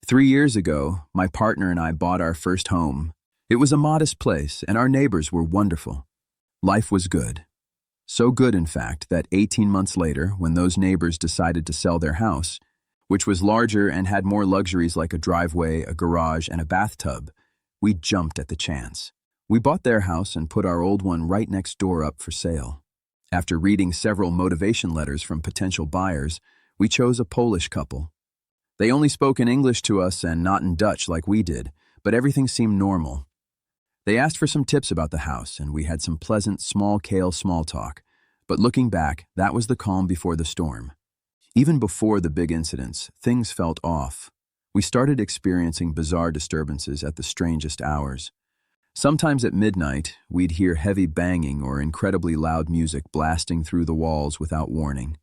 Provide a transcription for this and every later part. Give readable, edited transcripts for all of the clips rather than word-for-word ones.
3 years ago, my partner and I bought our first home. It was a modest place, and our neighbors were wonderful. Life was good. So good, in fact, that 18 months later, when those neighbors decided to sell their house, which was larger and had more luxuries like a driveway, a garage, and a bathtub, we jumped at the chance. We bought their house and put our old one right next door up for sale. After reading several motivation letters from potential buyers, we chose a Polish couple. They only spoke in English to us and not in Dutch like we did, but everything seemed normal. They asked for some tips about the house, and we had some pleasant, small talk. But looking back, that was the calm before the storm. Even before the big incidents, things felt off. We started experiencing bizarre disturbances at the strangest hours. Sometimes at midnight, we'd hear heavy banging or incredibly loud music blasting through the walls without warning.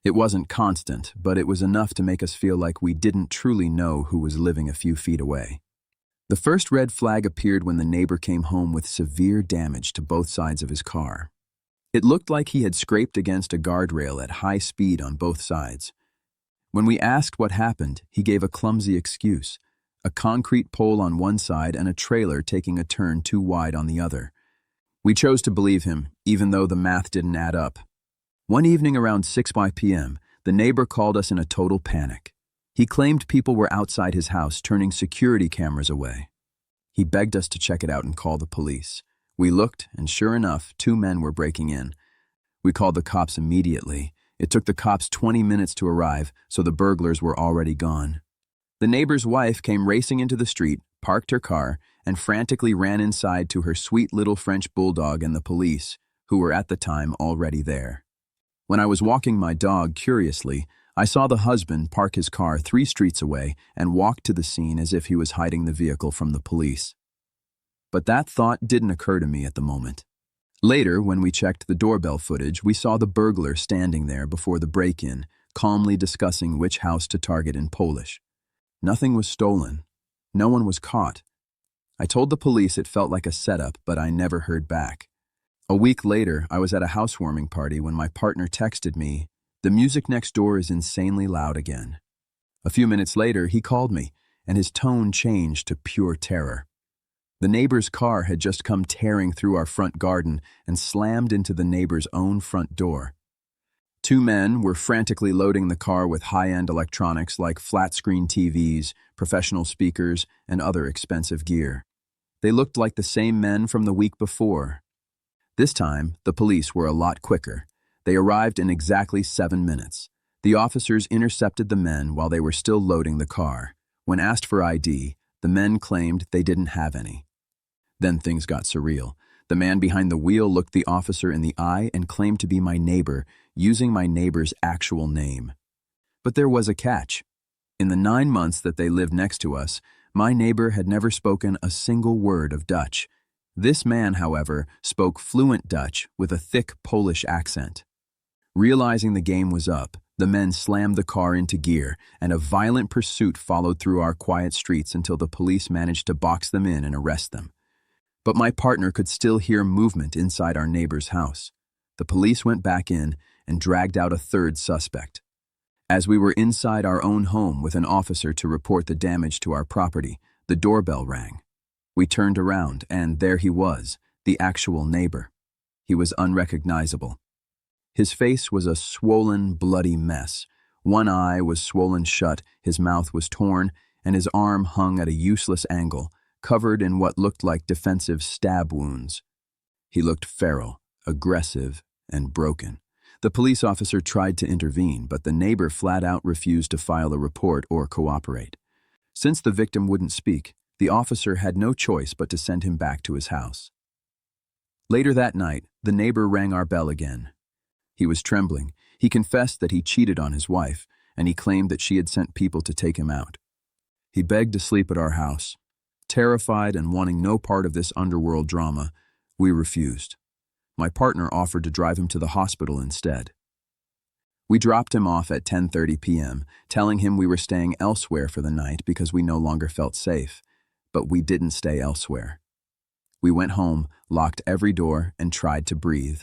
It wasn't constant, but it was enough to make us feel like we didn't truly know who was living a few feet away. The first red flag appeared when the neighbor came home with severe damage to both sides of his car. It looked like he had scraped against a guardrail at high speed on both sides. When we asked what happened, he gave a clumsy excuse: a concrete pole on one side and a trailer taking a turn too wide on the other. We chose to believe him, even though the math didn't add up. One evening around 6 p.m., the neighbor called us in a total panic. He claimed people were outside his house turning security cameras away. He begged us to check it out and call the police. We looked, and sure enough, 2 men were breaking in. We called the cops immediately. It took the cops 20 minutes to arrive, so the burglars were already gone. The neighbor's wife came racing into the street, parked her car, and frantically ran inside to her sweet little French bulldog and the police, who were at the time already there. When I was walking my dog curiously, I saw the husband park his car 3 streets away and walk to the scene as if he was hiding the vehicle from the police. But that thought didn't occur to me at the moment. Later, when we checked the doorbell footage, we saw the burglar standing there before the break-in, calmly discussing which house to target in Polish. Nothing was stolen. No one was caught. I told the police it felt like a setup, but I never heard back. A week later, I was at a housewarming party when my partner texted me, "The music next door is insanely loud again." A few minutes later, he called me, and his tone changed to pure terror. The neighbor's car had just come tearing through our front garden and slammed into the neighbor's own front door. 2 men were frantically loading the car with high-end electronics like flat-screen TVs, professional speakers, and other expensive gear. They looked like the same men from the week before. This time, the police were a lot quicker. They arrived in exactly 7 minutes. The officers intercepted the men while they were still loading the car. When asked for ID, the men claimed they didn't have any. Then things got surreal. The man behind the wheel looked the officer in the eye and claimed to be my neighbor, using my neighbor's actual name. But there was a catch. In the 9 months that they lived next to us, my neighbor had never spoken a single word of Dutch. This man, however, spoke fluent Dutch with a thick Polish accent. Realizing the game was up, the men slammed the car into gear, and a violent pursuit followed through our quiet streets until the police managed to box them in and arrest them. But my partner could still hear movement inside our neighbor's house. The police went back in and dragged out a 3rd suspect. As we were inside our own home with an officer to report the damage to our property, the doorbell rang. We turned around, and there he was, the actual neighbor. He was unrecognizable. His face was a swollen, bloody mess. One eye was swollen shut, his mouth was torn, and his arm hung at a useless angle, covered in what looked like defensive stab wounds. He looked feral, aggressive, and broken. The police officer tried to intervene, but the neighbor flat out refused to file a report or cooperate. Since the victim wouldn't speak, the officer had no choice but to send him back to his house. Later that night, the neighbor rang our bell again. He was trembling. He confessed that he cheated on his wife, and he claimed that she had sent people to take him out. He begged to sleep at our house. Terrified and wanting no part of this underworld drama, we refused. My partner offered to drive him to the hospital instead. We dropped him off at 10:30 p.m., telling him we were staying elsewhere for the night because we no longer felt safe, but we didn't stay elsewhere. We went home, locked every door, and tried to breathe.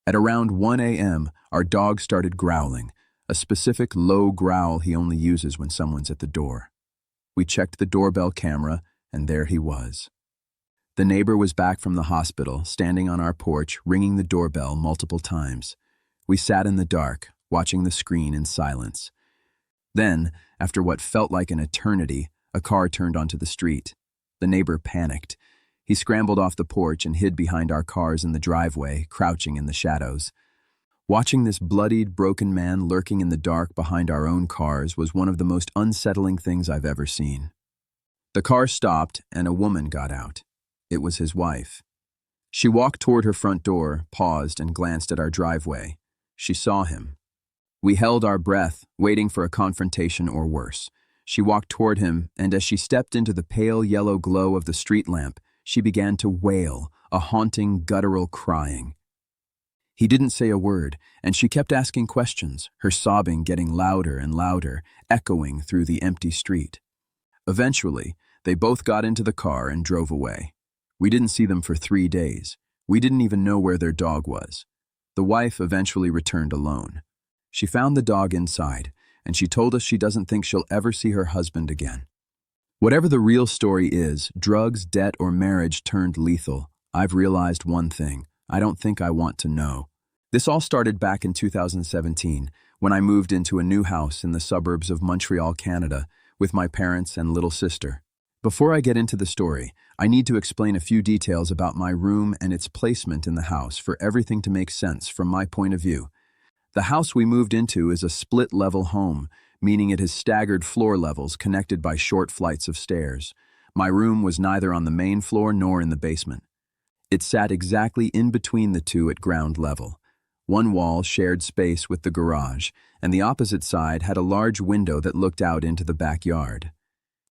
At around 1 a.m., our dog started growling, a specific low growl he only uses when someone's at the door. We checked the doorbell camera, and there he was. The neighbor was back from the hospital, standing on our porch, ringing the doorbell multiple times. We sat in the dark, watching the screen in silence. Then, after what felt like an eternity, a car turned onto the street. The neighbor panicked. He scrambled off the porch and hid behind our cars in the driveway, crouching in the shadows. Watching this bloodied, broken man lurking in the dark behind our own cars was one of the most unsettling things I've ever seen. The car stopped, and a woman got out. It was his wife. She walked toward her front door, paused, and glanced at our driveway. She saw him. We held our breath, waiting for a confrontation or worse. She walked toward him, and as she stepped into the pale yellow glow of the street lamp, she began to wail, a haunting, guttural crying. He didn't say a word, and she kept asking questions, her sobbing getting louder and louder, echoing through the empty street. Eventually, they both got into the car and drove away. We didn't see them for 3 days. We didn't even know where their dog was. The wife eventually returned alone. She found the dog inside, and she told us she doesn't think she'll ever see her husband again. Whatever the real story is, drugs, debt, or marriage turned lethal, I've realized one thing. I don't think I want to know. This all started back in 2017, when I moved into a new house in the suburbs of Montreal, Canada, with my parents and little sister. Before I get into the story, I need to explain a few details about my room and its placement in the house for everything to make sense from my point of view. The house we moved into is a split-level home, meaning it has staggered floor levels connected by short flights of stairs. My room was neither on the main floor nor in the basement. It sat exactly in between the two at ground level. One wall shared space with the garage, and the opposite side had a large window that looked out into the backyard.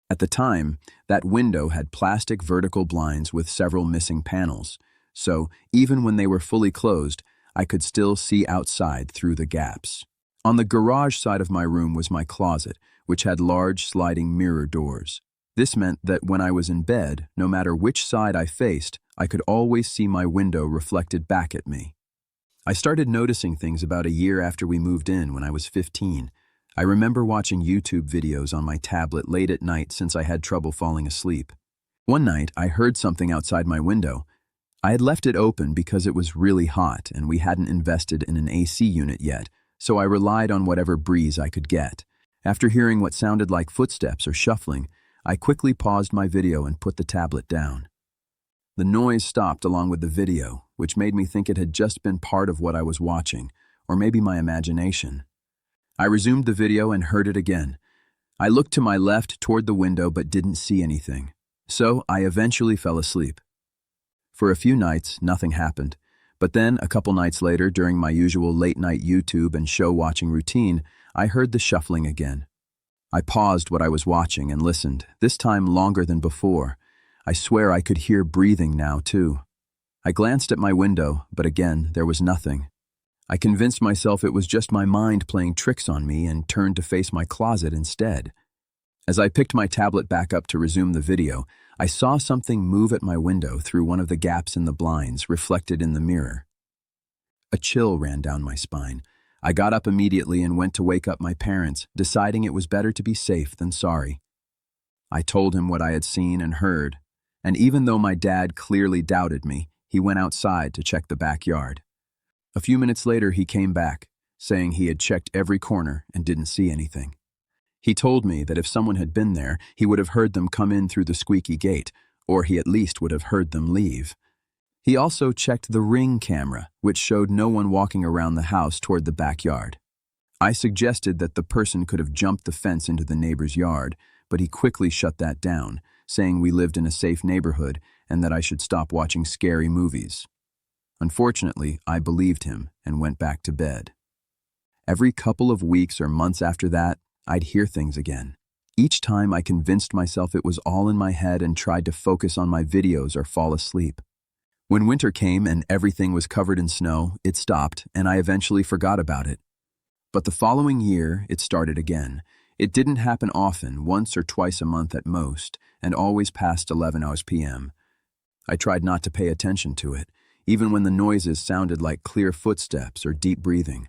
At the time, that window had plastic vertical blinds with several missing panels, so even when they were fully closed, I could still see outside through the gaps. On the garage side of my room was my closet, which had large sliding mirror doors. This meant that when I was in bed, no matter which side I faced, I could always see my window reflected back at me. I started noticing things about a year after we moved in when I was 15. I remember watching YouTube videos on my tablet late at night since I had trouble falling asleep. One night, I heard something outside my window. I had left it open because it was really hot and we hadn't invested in an AC unit yet, so I relied on whatever breeze I could get. After hearing what sounded like footsteps or shuffling, I quickly paused my video and put the tablet down. The noise stopped along with the video, which made me think it had just been part of what I was watching, or maybe my imagination. I resumed the video and heard it again. I looked to my left toward the window but didn't see anything, so I eventually fell asleep. For a few nights, nothing happened, but then a couple nights later, during my usual late-night YouTube and show-watching routine, I heard the shuffling again. I paused what I was watching and listened, this time longer than before. I swear I could hear breathing now, too. I glanced at my window, but again, there was nothing. I convinced myself it was just my mind playing tricks on me and turned to face my closet instead. As I picked my tablet back up to resume the video, I saw something move at my window through one of the gaps in the blinds reflected in the mirror. A chill ran down my spine. I got up immediately and went to wake up my parents, deciding it was better to be safe than sorry. I told him what I had seen and heard, and even though my dad clearly doubted me, he went outside to check the backyard. A few minutes later, he came back, saying he had checked every corner and didn't see anything. He told me that if someone had been there, he would have heard them come in through the squeaky gate, or he at least would have heard them leave. He also checked the Ring camera, which showed no one walking around the house toward the backyard. I suggested that the person could have jumped the fence into the neighbor's yard, but he quickly shut that down, saying we lived in a safe neighborhood and that I should stop watching scary movies. Unfortunately, I believed him and went back to bed. Every couple of weeks or months after that, I'd hear things again. Each time I convinced myself it was all in my head and tried to focus on my videos or fall asleep. When winter came and everything was covered in snow, it stopped and I eventually forgot about it. But the following year, it started again. It didn't happen often, once or twice a month at most, and always past 11 p.m. I tried not to pay attention to it, even when the noises sounded like clear footsteps or deep breathing.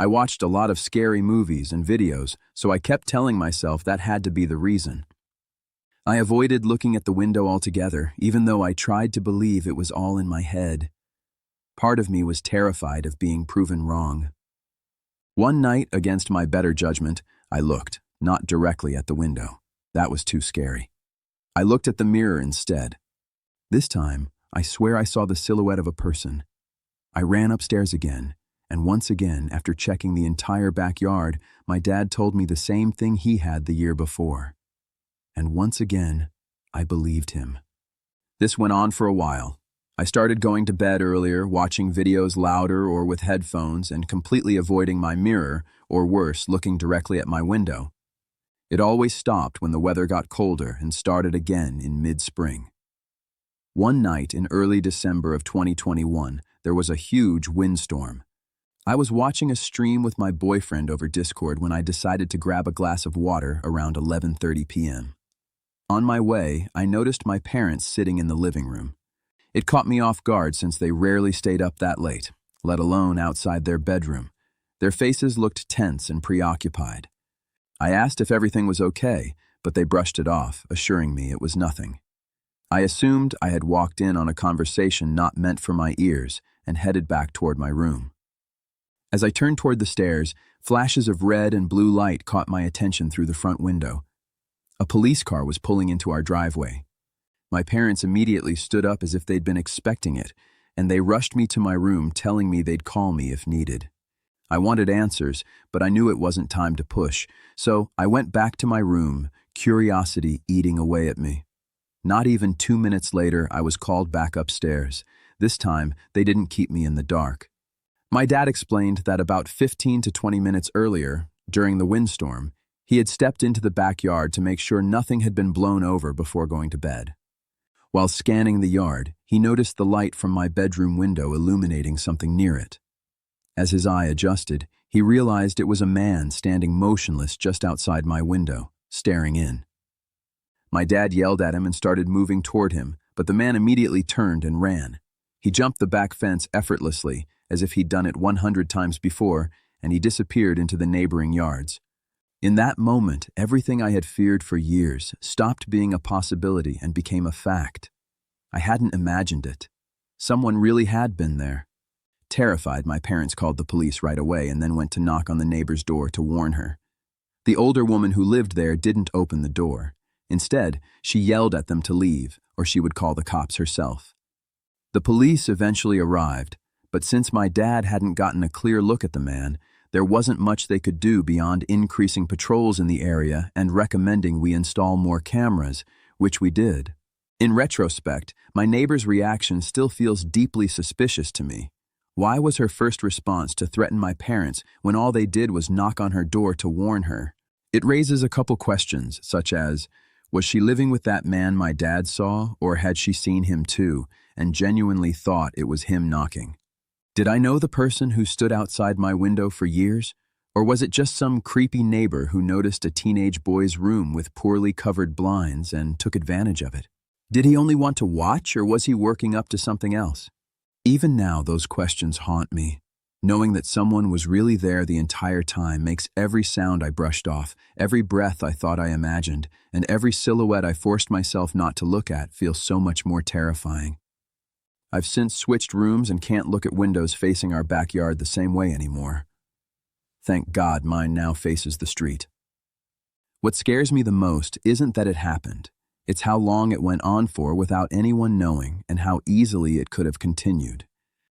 I watched a lot of scary movies and videos, so I kept telling myself that had to be the reason. I avoided looking at the window altogether, even though I tried to believe it was all in my head. Part of me was terrified of being proven wrong. One night, against my better judgment, I looked, not directly at the window. That was too scary. I looked at the mirror instead. This time, I swear I saw the silhouette of a person. I ran upstairs again, and once again, after checking the entire backyard, my dad told me the same thing he had the year before. And once again, I believed him. This went on for a while. I started going to bed earlier, watching videos louder or with headphones, and completely avoiding my mirror, or worse, looking directly at my window. It always stopped when the weather got colder and started again in mid-spring. One night in early December of 2021, there was a huge windstorm. I was watching a stream with my boyfriend over Discord when I decided to grab a glass of water around 11:30 p.m. On my way, I noticed my parents sitting in the living room. It caught me off guard since they rarely stayed up that late, let alone outside their bedroom. Their faces looked tense and preoccupied. I asked if everything was okay, but they brushed it off, assuring me it was nothing. I assumed I had walked in on a conversation not meant for my ears and headed back toward my room. As I turned toward the stairs, flashes of red and blue light caught my attention through the front window. A police car was pulling into our driveway. My parents immediately stood up as if they'd been expecting it, and they rushed me to my room telling me they'd call me if needed. I wanted answers, but I knew it wasn't time to push, so I went back to my room, curiosity eating away at me. Not even 2 minutes later, I was called back upstairs. This time, they didn't keep me in the dark. My dad explained that about 15 to 20 minutes earlier, during the windstorm, he had stepped into the backyard to make sure nothing had been blown over before going to bed. While scanning the yard, he noticed the light from my bedroom window illuminating something near it. As his eye adjusted, he realized it was a man standing motionless just outside my window, staring in. My dad yelled at him and started moving toward him, but the man immediately turned and ran. He jumped the back fence effortlessly, as if he'd done it 100 times before, and he disappeared into the neighboring yards. In that moment, everything I had feared for years stopped being a possibility and became a fact. I hadn't imagined it. Someone really had been there. Terrified, my parents called the police right away and then went to knock on the neighbor's door to warn her. The older woman who lived there didn't open the door. Instead, she yelled at them to leave, or she would call the cops herself. The police eventually arrived, but since my dad hadn't gotten a clear look at the man, there wasn't much they could do beyond increasing patrols in the area and recommending we install more cameras, which we did. In retrospect, my neighbor's reaction still feels deeply suspicious to me. Why was her first response to threaten my parents when all they did was knock on her door to warn her? It raises a couple questions, such as, was she living with that man my dad saw, or had she seen him too, and genuinely thought it was him knocking? Did I know the person who stood outside my window for years? Or was it just some creepy neighbor who noticed a teenage boy's room with poorly covered blinds and took advantage of it? Did he only want to watch, or was he working up to something else? Even now, those questions haunt me. Knowing that someone was really there the entire time makes every sound I brushed off, every breath I thought I imagined, and every silhouette I forced myself not to look at feel so much more terrifying. I've since switched rooms and can't look at windows facing our backyard the same way anymore. Thank God mine now faces the street. What scares me the most isn't that it happened. It's how long it went on for without anyone knowing and how easily it could have continued.